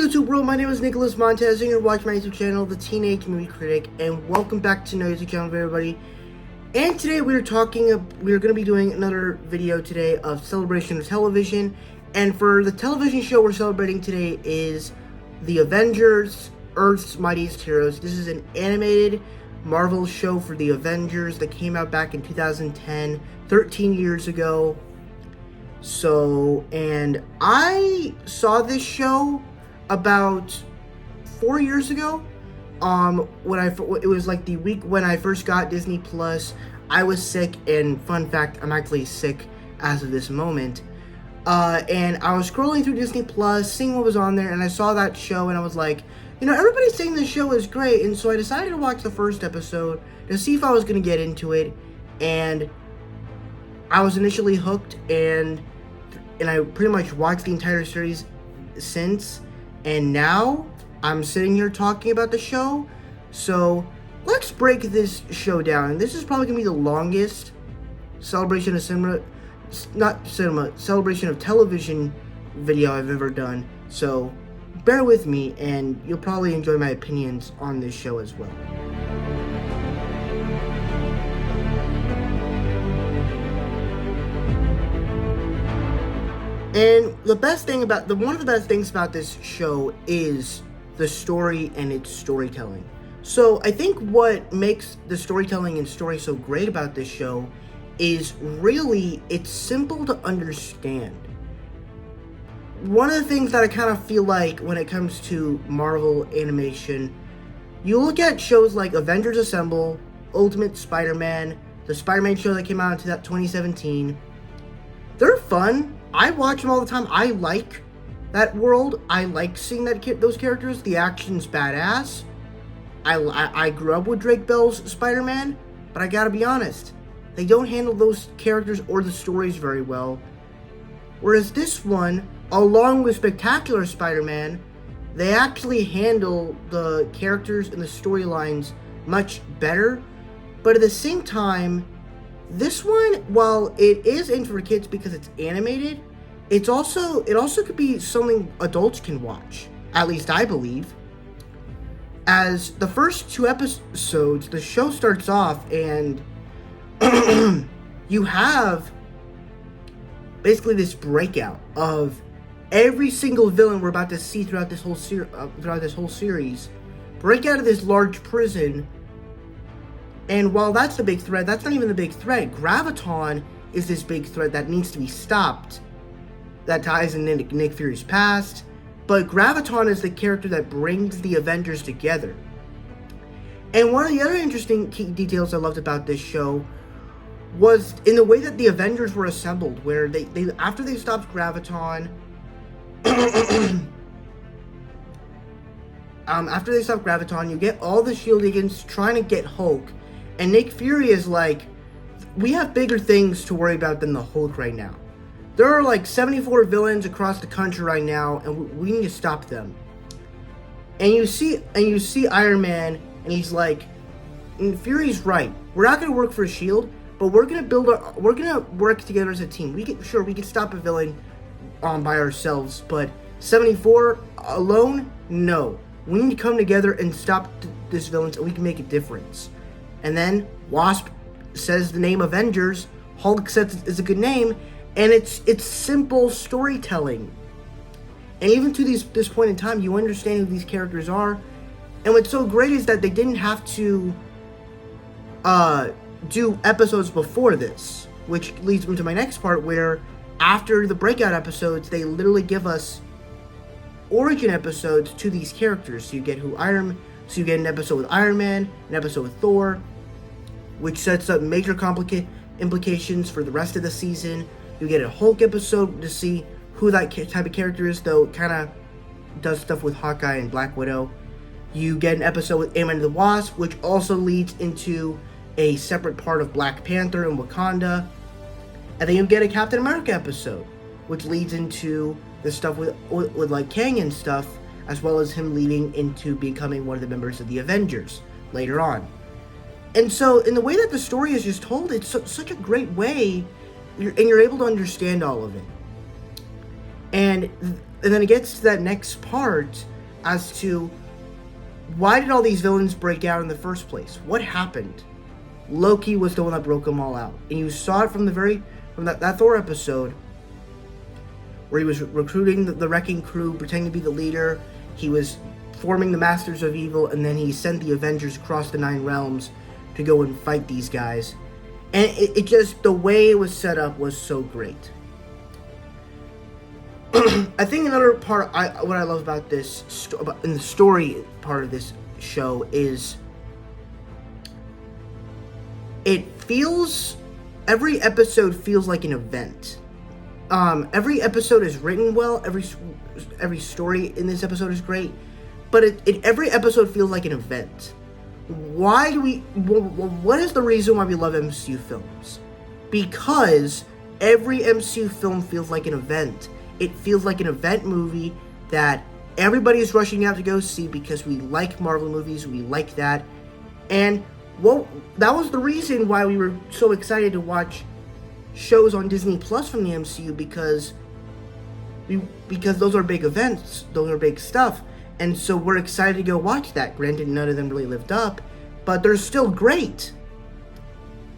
YouTube world? My name is Nicholas Montez, and you're watching my YouTube channel, The Teenage Movie Critic, and welcome back to my YouTube channel, everybody. And today we're going to be doing another video today of celebration of television. And for the television show we're celebrating today is The Avengers, Earth's Mightiest Heroes. This is an animated Marvel show for the Avengers that came out back in 2010, 13 years ago. So, and I saw this show about 4 years ago. It was like the week when I first got Disney Plus. I was sick, and fun fact, I'm actually sick as of this moment. And I was scrolling through Disney Plus, seeing what was on there, and I saw that show, and I was like, you know, everybody's saying this show is great, and so I decided to watch the first episode to see if I was going to get into it, and I was initially hooked, and I pretty much watched the entire series since, and now I'm sitting here talking about the show. So let's break this show down. And this is probably gonna be the longest celebration of celebration of television video I've ever done. So bear with me, and you'll probably enjoy my opinions on this show as well. And one of the best things about this show is the story and its storytelling. So I think what makes the storytelling and story so great about this show is really it's simple to understand. One of the things that I kind of feel like when it comes to Marvel animation, you look at shows like Avengers Assemble, Ultimate Spider-Man, the Spider-Man show that came out in 2017. They're fun. I watch them all the time. I like that world. I like seeing those characters. The action's badass. I grew up with Drake Bell's Spider-Man, but I gotta be honest, they don't handle those characters or the stories very well. Whereas this one, along with Spectacular Spider-Man, they actually handle the characters and the storylines much better. But at the same time, this one, while it is aimed for kids because it's animated, it also could be something adults can watch. At least I believe. As the first 2 episodes, the show starts off and you have basically this breakout of every single villain we're about to see throughout this whole series break out of this large prison. And while that's the big threat, that's not even the big threat. Graviton is this big threat that needs to be stopped. That ties in Nick Fury's past. But Graviton is the character that brings the Avengers together. And one of the other interesting key details I loved about this show was in the way that the Avengers were assembled, where they after they stopped Graviton, after they stopped Graviton, you get all the Shield agents trying to get Hulk. And Nick Fury is like, we have bigger things to worry about than the Hulk right now. There are like 74 villains across the country right now, and we need to stop them. And you see Iron Man, and he's like, and Fury's right. We're not gonna work for Shield, but we're gonna work together as a team. We can stop a villain by ourselves, but 74 alone, no. We need to come together and stop this villain so we can make a difference. And then Wasp says the name Avengers, Hulk says it's a good name, and it's simple storytelling. And even to this point in time, you understand who these characters are. And what's so great is that they didn't have to do episodes before this, which leads me to my next part, where after the breakout episodes, they literally give us origin episodes to these characters. So you get So you get an episode with Iron Man, an episode with Thor, which sets up major implications for the rest of the season. You get a Hulk episode to see who that type of character is, though it kind of does stuff with Hawkeye and Black Widow. You get an episode with Ant-Man and the Wasp, which also leads into a separate part of Black Panther and Wakanda. And then you get a Captain America episode, which leads into the stuff with like Kang and stuff, as well as him leading into becoming one of the members of the Avengers later on. And so, in the way that the story is just told, it's such a great way, and you're able to understand all of it. And then it gets to that next part as to why did all these villains break out in the first place? What happened? Loki was the one that broke them all out. And you saw it from that Thor episode where he was recruiting the Wrecking Crew, pretending to be the leader. He was forming the Masters of Evil, and then he sent the Avengers across the 9 realms to go and fight these guys. And it just, the way it was set up was so great. I think another part, what I love about this, in the story part of this show is, every episode feels like an event. Every episode is written well, every story in this episode is great, but every episode feels like an event. What is the reason why we love MCU films? Because every MCU film feels like an event. It feels like an event movie that everybody is rushing out to go see because we like Marvel movies, we like that. And that was the reason why we were so excited to watch shows on Disney Plus from the MCU, because those are big events, those are big stuff. And so we're excited to go watch that. Granted, none of them really lived up, but they're still great.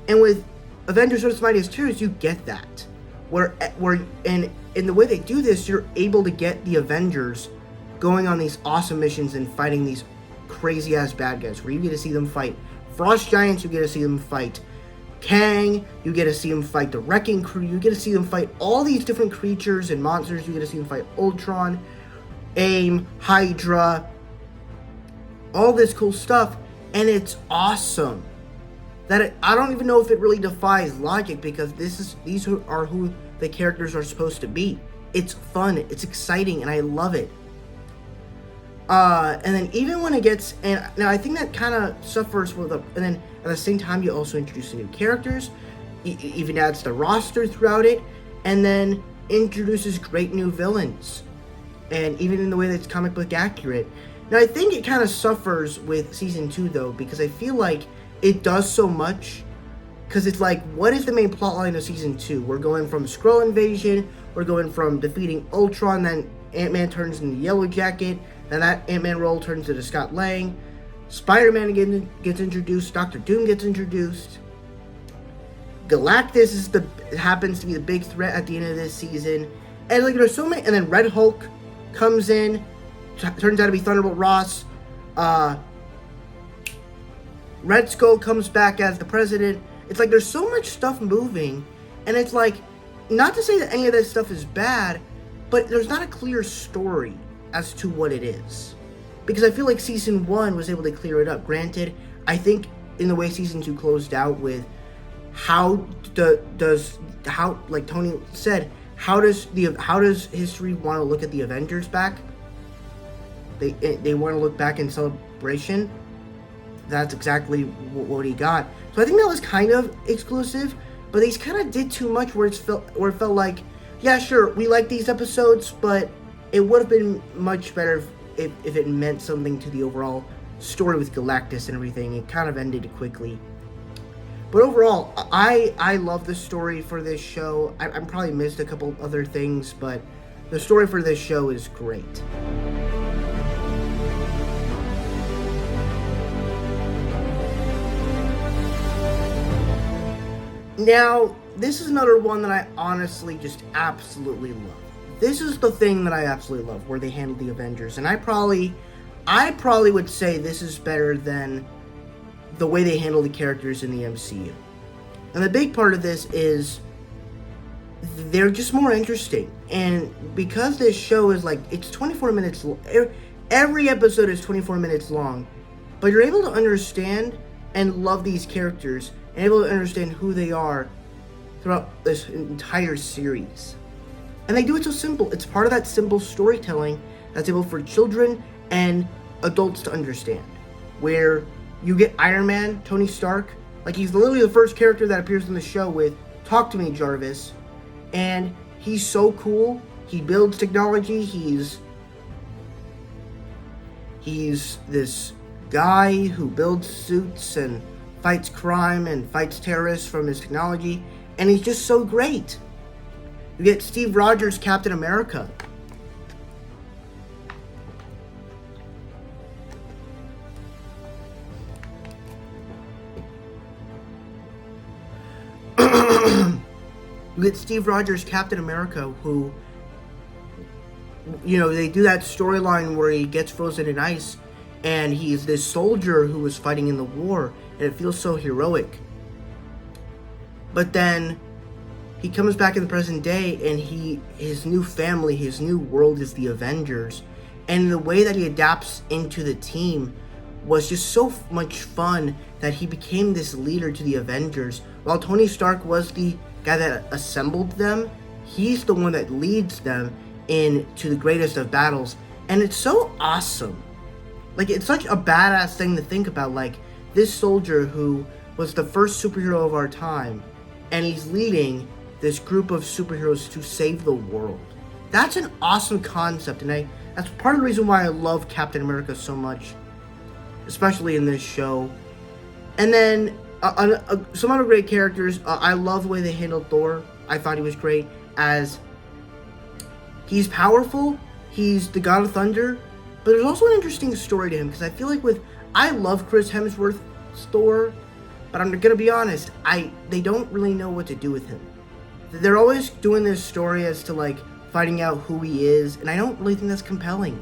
And with Avengers vs. Mightiest, you get that. And in the way they do this, you're able to get the Avengers going on these awesome missions and fighting these crazy-ass bad guys, where you get to see them fight Frost Giants, you get to see them fight Kang, you get to see them fight the Wrecking Crew, you get to see them fight all these different creatures and monsters, you get to see them fight Ultron, AIM, Hydra, all this cool stuff, and it's awesome. I don't even know if it really defies logic, because these are who the characters are supposed to be. It's fun, it's exciting, and I love it. And then even when it gets, and now I think that kind of suffers and then at the same time you also introduce new characters, even adds the roster throughout it, and then introduces great new villains, and even in the way that's comic book accurate. Now I think it kind of suffers with season 2 though, because I feel like it does so much, because it's like, what is the main plotline of season 2? We're going from Skrull invasion, we're going from defeating Ultron, then Ant-Man turns into Yellow Jacket, then that Ant-Man role turns into Scott Lang, Spider-Man again gets introduced, Doctor Doom gets introduced, Galactus happens to be the big threat at the end of this season, and like there's so many, and then Red Hulk comes in, turns out to be Thunderbolt Ross, Red Skull comes back as the president. It's like there's so much stuff moving, and it's like, not to say that any of this stuff is bad, but there's not a clear story as to what it is. Because I feel like season 1 was able to clear it up. Granted, I think in the way season 2 closed out with like Tony said, how does history want to look at the Avengers back? They want to look back in celebration. That's exactly what he got. So I think that was kind of exclusive, but they kind of did too much where it felt like, yeah, sure, we like these episodes, but it would have been much better if it meant something to the overall story with Galactus and everything. It kind of ended quickly. But overall, I love the story for this show. I probably missed a couple other things, but the story for this show is great. Now, this is another one that I honestly just absolutely love. This is the thing that I absolutely love, where they handle the Avengers. And I probably would say this is better than the way they handle the characters in the MCU. And the big part of this is they're just more interesting. And because this show is like, it's 24 minutes, every episode is 24 minutes long, but you're able to understand and love these characters and able to understand who they are throughout this entire series. And they do it so simple. It's part of that simple storytelling that's able for children and adults to understand. Where you get Iron Man, Tony Stark, like he's literally the first character that appears in the show with "Talk to Me, Jarvis," and he's so cool. He builds technology. He's this guy who builds suits and fights crime and fights terrorists from his technology, and he's just so great. You get Steve Rogers, Captain America. You get Steve Rogers, Captain America, who, they do that storyline where he gets frozen in ice, and he's this soldier who was fighting in the war, and it feels so heroic. But then he comes back in the present day, and his new family, his new world is the Avengers. And the way that he adapts into the team was just so much fun that he became this leader to the Avengers. While Tony Stark was the guy that assembled them, he's the one that leads them into the greatest of battles. And it's so awesome. Like, it's such a badass thing to think about. Like, this soldier who was the first superhero of our time, and he's leading this group of superheroes to save the world. That's an awesome concept, and that's part of the reason why I love Captain America so much, especially in this show. And then some other great characters. I love the way they handled Thor. I thought he was great, as he's powerful, he's the god of thunder, but there's also an interesting story to him, because I feel like I love Chris Hemsworth's Thor, but I'm gonna be honest, they don't really know what to do with him. They're always doing this story as to, like, finding out who he is, and I don't really think that's compelling.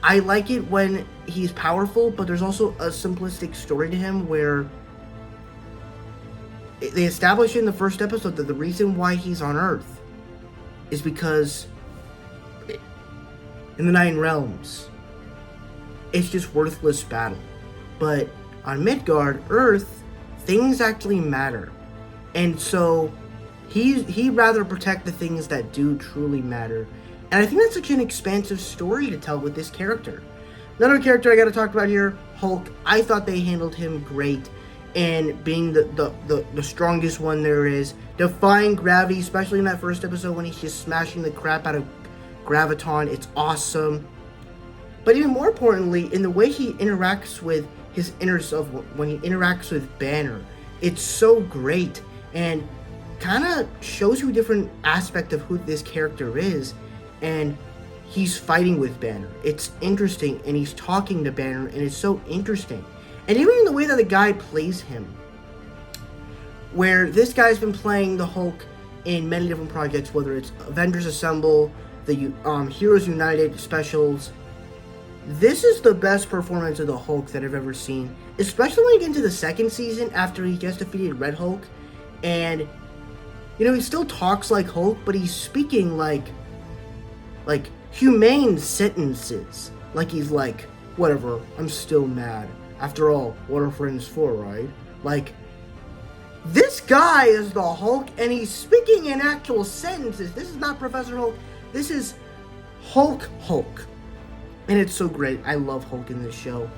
I like it when he's powerful, but there's also a simplistic story to him where they establish in the first episode that the reason why he's on Earth is because in the Nine Realms, it's just worthless battle. But on Midgard, Earth, things actually matter. And so he'd rather protect the things that do truly matter. And I think that's such an expansive story to tell with this character. Another character I gotta talk about here, Hulk. I thought they handled him great, and being the strongest one there is, defying gravity, especially in that first episode when he's just smashing the crap out of Graviton. It's awesome. But even more importantly, in the way he interacts with his inner self, when he interacts with Banner, it's so great, and kind of shows you a different aspect of who this character is. And he's fighting with Banner. It's interesting, and he's talking to Banner, and it's so interesting. And even in the way that the guy plays him, where this guy's been playing the Hulk in many different projects, whether it's Avengers Assemble, the Heroes United specials. This is the best performance of the Hulk that I've ever seen, especially when you get into the second season after he just defeated Red Hulk. And, he still talks like Hulk, but he's speaking like humane sentences. Like he's like, whatever, I'm still mad. After all, what are friends for, right? Like, this guy is the Hulk, and he's speaking in actual sentences. This is not Professor Hulk. This is Hulk. And it's so great. I love Hulk in this show.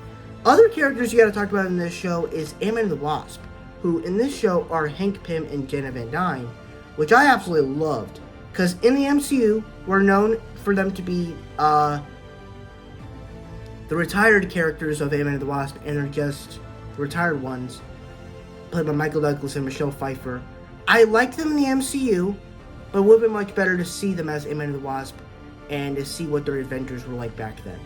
Other characters you gotta talk about in this show is Ant-Man and the Wasp, who in this show are Hank Pym and Janet Van Dyne, which I absolutely loved. Because in the MCU, we're known for them to be the retired characters of Ant-Man and the Wasp, and they're just the retired ones, played by Michael Douglas and Michelle Pfeiffer. I liked them in the MCU, but it would have been much better to see them as Ant-Man and the Wasp and to see what their adventures were like back then.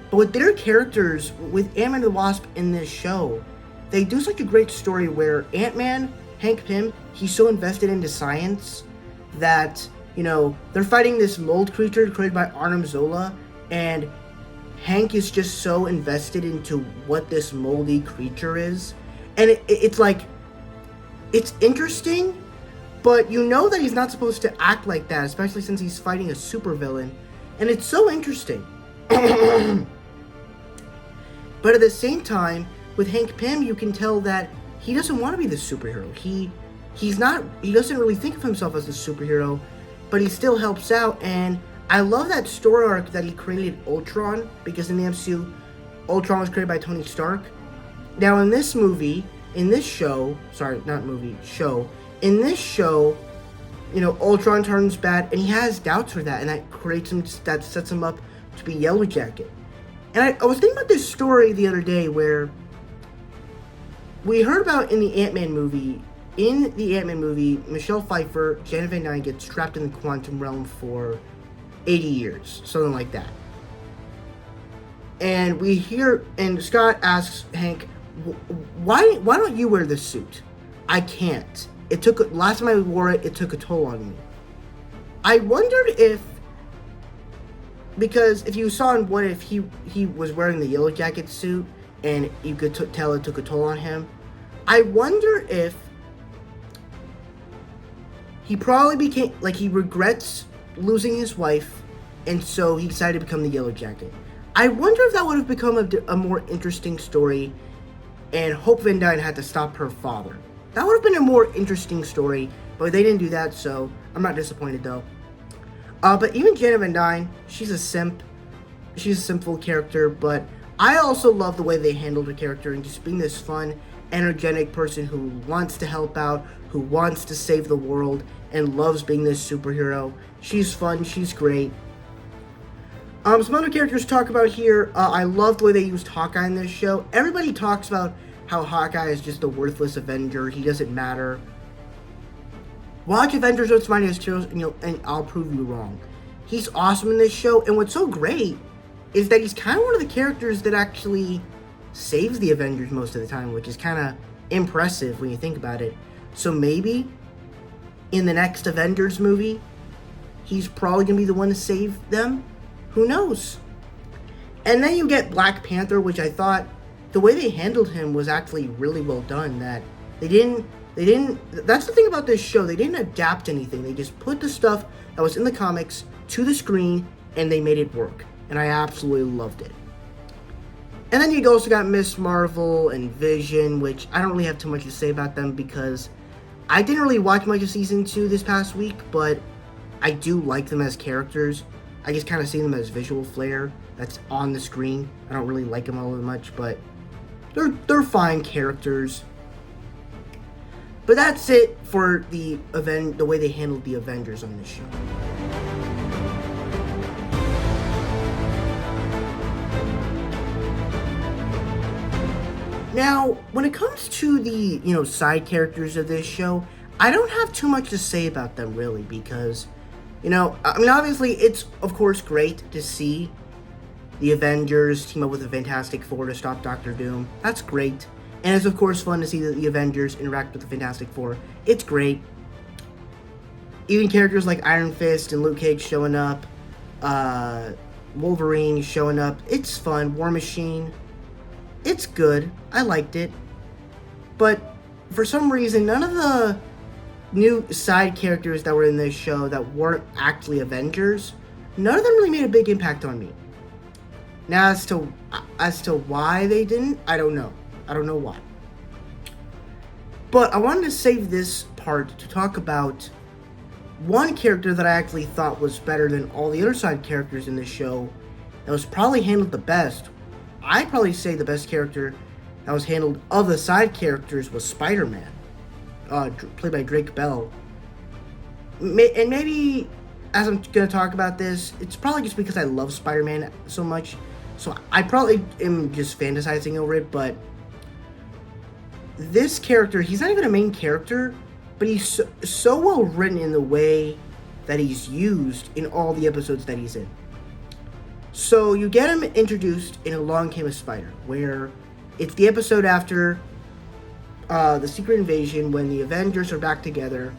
But with their characters, with Ant-Man and the Wasp in this show, they do such a great story where Ant-Man, Hank Pym, he's so invested into science that, they're fighting this mold creature created by Arnim Zola, and Hank is just so invested into what this moldy creature is. And it's like, it's interesting, but that he's not supposed to act like that, especially since he's fighting a supervillain. And it's so interesting. But at the same time, with Hank Pym, you can tell that he doesn't want to be the superhero. He doesn't really think of himself as a superhero, but he still helps out. And I love that story arc that he created Ultron, because in the MCU, Ultron was created by Tony Stark. Now in this show, Ultron turns bad, and he has doubts for that, and that sets him up to be Yellow Jacket. And I was thinking about this story the other day where we heard about in the Ant-Man movie, Michelle Pfeiffer, Janet Van Dyne gets trapped in the quantum realm for 80 years, something like that. And Scott asks Hank, why don't you wear this suit? I can't. last time I wore it, it took a toll on me. I wondered if, because if you saw in What If, he was wearing the Yellow Jacket suit, and you could tell it took a toll on him. I wonder if he probably became, like, he regrets losing his wife, and so he decided to become the Yellow Jacket. I wonder if that would have become a more interesting story, and Hope Van Dyne had to stop her father. That would have been a more interesting story, but they didn't do that, so I'm not disappointed, though. But even Janet Van Dyne, she's a simp. She's a simple character, but I also love the way they handled her character and just being this fun, energetic person who wants to help out, who wants to save the world, and loves being this superhero. She's fun, she's great. Some other characters to talk about here. I love the way they used Hawkeye in this show. Everybody talks about how Hawkeye is just a worthless Avenger. He doesn't matter. Watch Avengers with Mightiest, and I'll prove you wrong. He's awesome in this show, and what's so great is that he's kind of one of the characters that actually saves the Avengers most of the time, which is kind of impressive when you think about it. So maybe in the next Avengers movie, he's probably going to be the one to save them. Who knows? And then you get Black Panther, which I thought the way they handled him was actually really well done. That they didn't, that's the thing about this show. They didn't adapt anything. They just put the stuff that was in the comics to the screen and they made it work. And I absolutely loved it. And then you also got Miss Marvel and Vision, which I don't really have too much to say about them because I didn't really watch much of season 2 this past week, but I do like them as characters. I just kind of see them as visual flair that's on the screen. I don't really like them all that much, but they're fine characters. But that's it for the way they handled the Avengers on this show. Now, when it comes to the, side characters of this show, I don't have too much to say about them really because, obviously it's, of course, great to see the Avengers team up with the Fantastic Four to stop Doctor Doom. That's great. And it's, of course, fun to see the Avengers interact with the Fantastic Four. It's great. Even characters like Iron Fist and Luke Cage showing up, Wolverine showing up. It's fun. War Machine. It's good. I liked it. But for some reason, none of the new side characters that were in this show that weren't actually Avengers, none of them really made a big impact on me. Now, as to why they didn't, I don't know. I don't know why. But I wanted to save this part to talk about one character that I actually thought was better than all the other side characters in this show that was probably handled the best. I'd probably say the best character that was handled of the side characters was Spider-Man, played by Drake Bell. And maybe, as I'm going to talk about this, it's probably just because I love Spider-Man so much. So I probably am just fantasizing over it, but this character, he's not even a main character, but he's so well written in the way that he's used in all the episodes that he's in. So you get him introduced in Along Came a Spider, where it's the episode after the Secret Invasion when the Avengers are back together.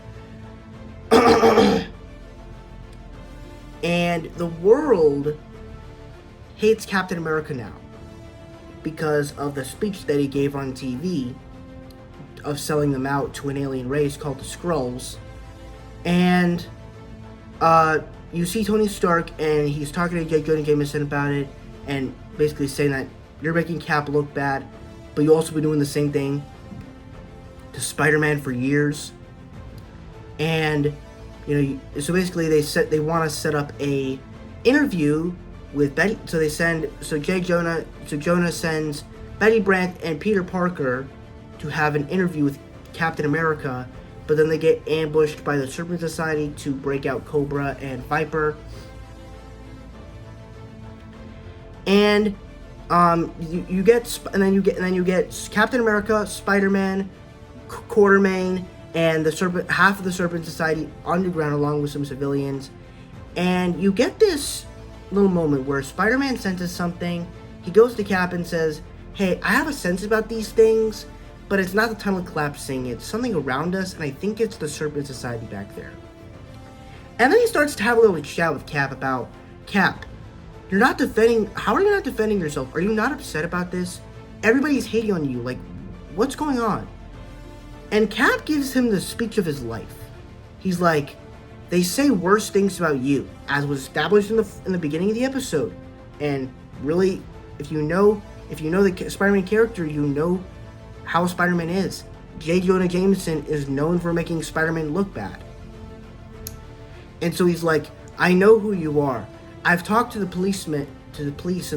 And the world hates Captain America now because of the speech that he gave on TV of selling them out to an alien race called the Skrulls. And you see Tony Stark, and he's talking to J. Jonah Jameson about it, and basically saying that you're making Cap look bad, but you also been doing the same thing to Spider-Man for years. And so basically they want to set up a interview with Betty. Jonah sends Betty Brant and Peter Parker to have an interview with Captain America, but then they get ambushed by the Serpent Society to break out Cobra and Viper. And you get Captain America, Spider-Man, Quartermain, and half of the Serpent Society underground along with some civilians. And you get this little moment where Spider-Man senses something. He goes to Cap and says, "Hey, I have a sense about these things, but it's not the tunnel collapsing. It's something around us, and I think it's the Serpent Society back there. And then he starts to have a little chat with Cap about, Cap, you're not defending, how are you not defending yourself? Are you not upset about this? Everybody's hating on you, like, what's going on? And Cap gives him the speech of his life. He's like, they say worse things about you, as was established in the beginning of the episode. And really, if you know the Spider-Man character, you know how Spider-Man is. J. Jonah Jameson is known for making Spider-Man look bad. And so he's like, I know who you are. I've talked to the police and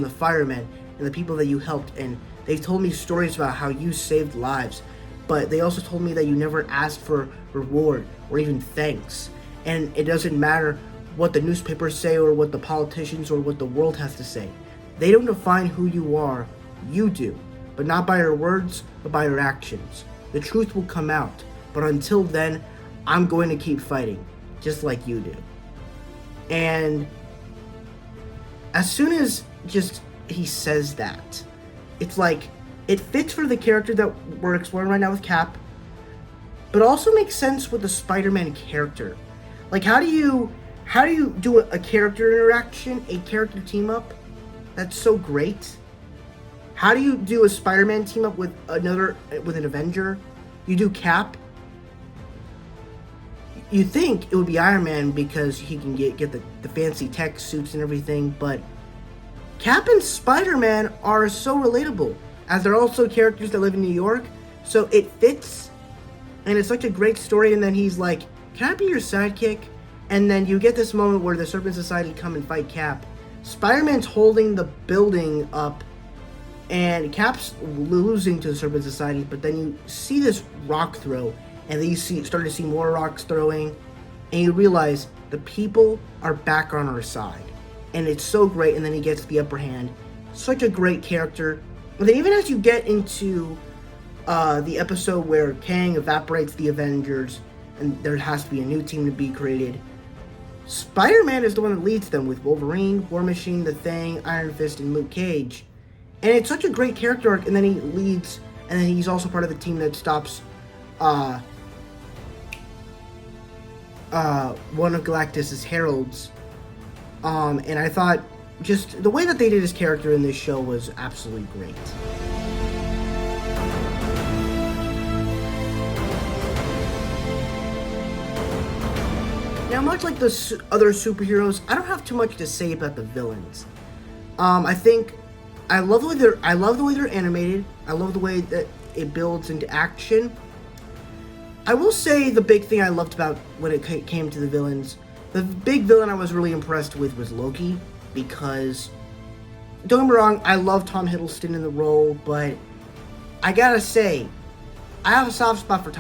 the firemen and the people that you helped, and they've told me stories about how you saved lives. But they also told me that you never asked for reward or even thanks. And it doesn't matter what the newspapers say or what the politicians or what the world has to say. They don't define who you are. You do. But not by your words, but by your actions. The truth will come out. But until then, I'm going to keep fighting. Just like you do. And as soon as he says that, it's like, it fits for the character that we're exploring right now with Cap, but also makes sense with the Spider-Man character. Like, how do you do a character interaction, a character team up that's so great? How do you do a Spider-Man team up with an Avenger? You do Cap. You think it would be Iron Man because he can get the fancy tech suits and everything, but Cap and Spider-Man are so relatable, as they're also characters that live in New York, so it fits, and it's such a great story. And then he's like, can I be your sidekick? And then you get this moment where the Serpent Society come and fight Cap. Spider-Man's holding the building up, and Cap's losing to the Serpent Society, but then you see this rock throw, and then you start to see more rocks throwing, and you realize the people are back on our side. And it's so great, and then he gets the upper hand. Such a great character. And then even as you get into the episode where Kang evaporates the Avengers, and there has to be a new team to be created, Spider-Man is the one that leads them with Wolverine, War Machine, The Thing, Iron Fist, and Luke Cage. And it's such a great character arc, and then he leads, and then he's also part of the team that stops one of Galactus's heralds. And I thought just the way that they did his character in this show was absolutely great. Now, much like the other superheroes, I don't have too much to say about the villains. I think I love the way they're animated. I love the way that it builds into action. I will say the big thing I loved about when it came to the villains, the big villain I was really impressed with was Loki, because, don't get me wrong, I love Tom Hiddleston in the role, but I gotta say, I have a soft spot for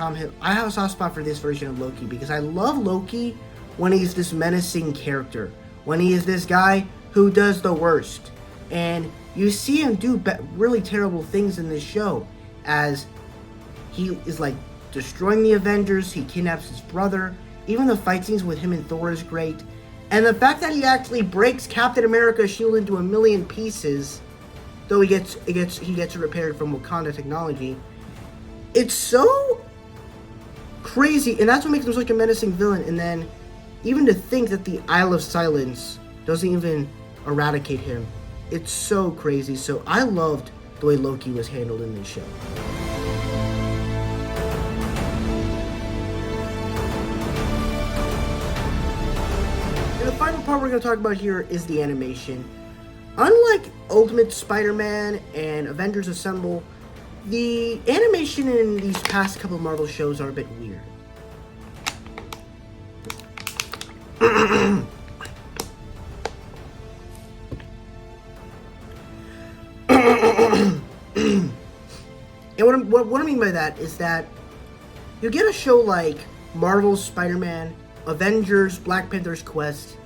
I have a soft spot for this version of Loki, because I love Loki when he's this menacing character, when he is this guy who does the worst, and you see him do really terrible things in this show, as he is like destroying the Avengers, he kidnaps his brother. Even the fight scenes with him and Thor is great. And the fact that he actually breaks Captain America's shield into a million pieces, though he gets it repaired from Wakanda technology, it's so crazy, and that's what makes him such a menacing villain. And then even to think that the Isle of Silence doesn't even eradicate him, it's so crazy. So I loved the way Loki was handled in this show. The final part we're going to talk about here is the animation. Unlike Ultimate Spider-Man and Avengers Assemble, the animation in these past couple of Marvel shows are a bit weird. And what I mean by that is that you get a show like Marvel's Spider-Man, Avengers, Black Panther's Quest,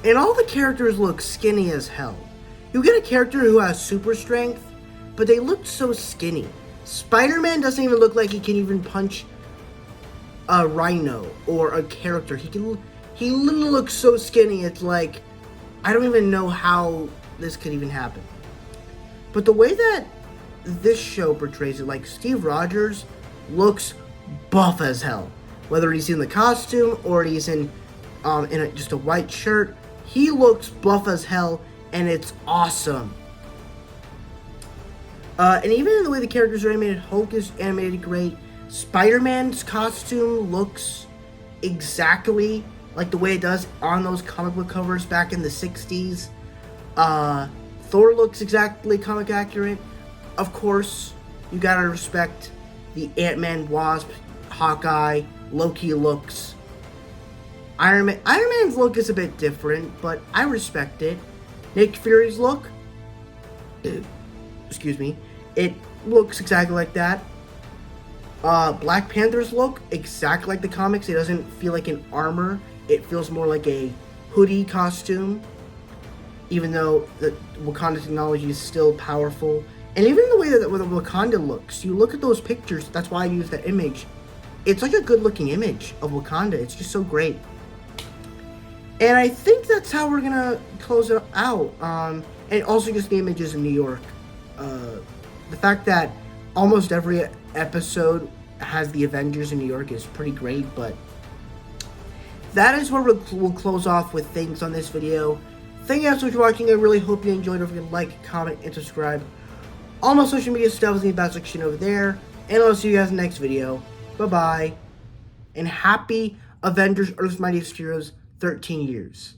and all the characters look skinny as hell. You get a character who has super strength, but they look so skinny. Spider-Man doesn't even look like he can even punch a rhino or a character. He literally looks so skinny, it's like, I don't even know how this could even happen. But the way that this show portrays it. Like, Steve Rogers looks buff as hell. Whether he's in the costume or he's in just a white shirt, he looks buff as hell, and it's awesome. And even in the way the characters are animated, Hulk is animated great. Spider-Man's costume looks exactly like the way it does on those comic book covers back in the 60s. Thor looks exactly comic accurate. Of course, you gotta respect the Ant-Man, Wasp, Hawkeye, Loki looks. Iron Man's look is a bit different, but I respect it. Nick Fury's look, excuse me, it looks exactly like that. Black Panther's look, exactly like the comics. It doesn't feel like an armor. It feels more like a hoodie costume, even though the Wakanda technology is still powerful. And even the way that Wakanda looks, you look at those pictures, that's why I use that image. It's like a good looking image of Wakanda. It's just so great. And I think that's how we're gonna close it out. And also just the images in New York. The fact that almost every episode has the Avengers in New York is pretty great, but that is where we'll close off with things on this video. Thank you guys so much for watching. I really hope you enjoyed. Don't forget to like, comment, and subscribe. All my social media stuff is in the about section over there. And I'll see you guys in the next video. Bye-bye. And happy Avengers Earth's Mightiest Heroes 13 years.